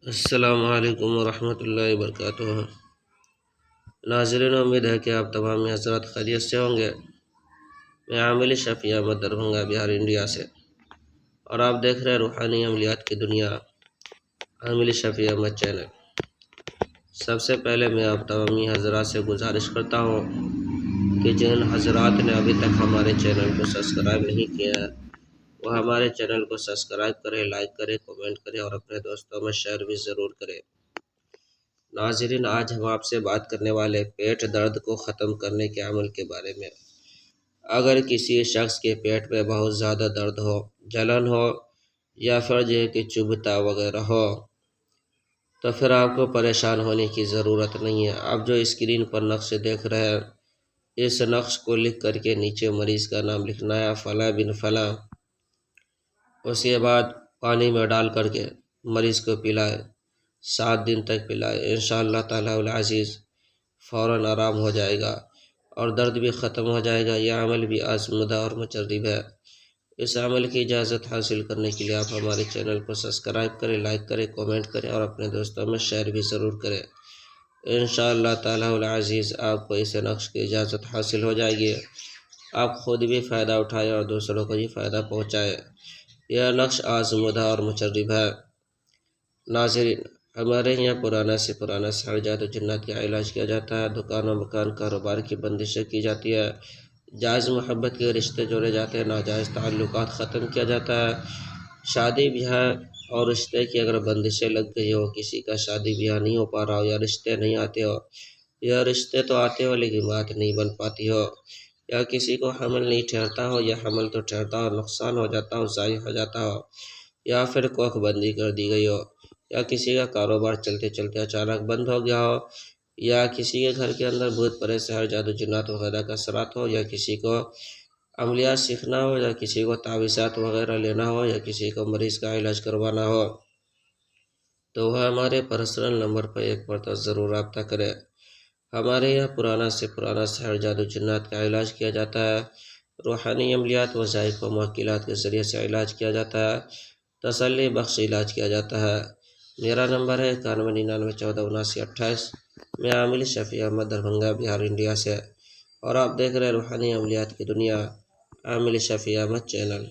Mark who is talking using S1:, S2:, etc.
S1: السلام علیکم ورحمۃ اللہ وبرکاتہ۔ ناظرین، امید ہے کہ آپ تمام حضرات خیریت سے ہوں گے۔ میں عامل شفیع احمد دربھنگہ بہار انڈیا سے، اور آپ دیکھ رہے ہیں روحانی عملیات کی دنیا عامل شفیع احمد چینل۔ سب سے پہلے میں آپ تمام حضرات سے گزارش کرتا ہوں کہ جن حضرات نے ابھی تک ہمارے چینل کو سبسکرائب نہیں کیا ہے وہ ہمارے چینل کو سبسکرائب کرے، لائک کرے، کمنٹ کرے اور اپنے دوستوں میں شیئر بھی ضرور کرے۔ ناظرین، آج ہم آپ سے بات کرنے والے پیٹ درد کو ختم کرنے کے عمل کے بارے میں۔ اگر کسی شخص کے پیٹ میں بہت زیادہ درد ہو، جلن ہو یا پھر کہ چبھتا وغیرہ ہو تو پھر آپ کو پریشان ہونے کی ضرورت نہیں ہے۔ آپ جو اسکرین پر نقش دیکھ رہے ہیں، اس نقش کو لکھ کر کے نیچے مریض کا نام لکھنا ہے، فلاں بن فلاں۔ اس کے بعد پانی میں ڈال کر کے مریض کو پلائے، 7 دن تک پلائے۔ انشاءاللہ تعالی العزیز فوراً آرام ہو جائے گا اور درد بھی ختم ہو جائے گا۔ یہ عمل بھی آزمودہ اور مجرب ہے۔ اس عمل کی اجازت حاصل کرنے کے لیے آپ ہمارے چینل کو سبسکرائب کریں، لائک کریں، کمنٹ کریں اور اپنے دوستوں میں شیئر بھی ضرور کریں۔ انشاءاللہ تعالی العزیز آپ کو اس نقش کی اجازت حاصل ہو جائے گی۔ آپ خود بھی فائدہ اٹھائیں اور دوسروں کو بھی فائدہ پہنچائیں۔ یہ نقش آزمودہ اور مجرب ہے۔ ناظرین، ہمارے یہاں پرانا سے پرانا سحر جادو جنات کا علاج کیا جاتا ہے۔ دکان و مکان کاروبار کی بندشیں کی جاتی ہے، جائز محبت کے رشتے جوڑے جاتے ہیں، ناجائز تعلقات ختم کیا جاتا ہے۔ شادی بیاہ اور رشتے کی اگر بندشیں لگ گئی ہو، کسی کا شادی بیاہ نہیں ہو پا رہا ہو یا رشتے نہیں آتے ہو، یا رشتے تو آتے ہو لیکن بات نہیں بن پاتی ہو، یا کسی کو حمل نہیں ٹھہرتا ہو یا حمل تو ٹھہرتا ہو نقصان ہو جاتا ہو، ضائع ہو جاتا ہو، یا پھر کوکھ بندی کر دی گئی ہو، یا کسی کا کاروبار چلتے چلتے اچانک بند ہو گیا ہو، یا کسی کے گھر کے اندر بھوت پریت سحر جادو جنات وغیرہ کا اثرات ہو، یا کسی کو عملیات سیکھنا ہو، یا کسی کو تعویذات وغیرہ لینا ہو، یا کسی کو مریض کا علاج کروانا ہو، تو وہ ہمارے پرسنل نمبر پر ایک مرتبہ ضرور رابطہ کرے۔ ہمارے یہاں پرانا سے پرانا سحر جادو جنات کا علاج کیا جاتا ہے، روحانی عملیات وظائف و موکلات کے ذریعے سے علاج کیا جاتا ہے، تسلی بخش علاج کیا جاتا ہے۔ میرا نمبر ہے 9199147928۔ میں عامل شفیع احمد دربھنگہ بہار انڈیا سے، اور آپ دیکھ رہے ہیں روحانی عملیات کی دنیا عامل شفیع احمد چینل۔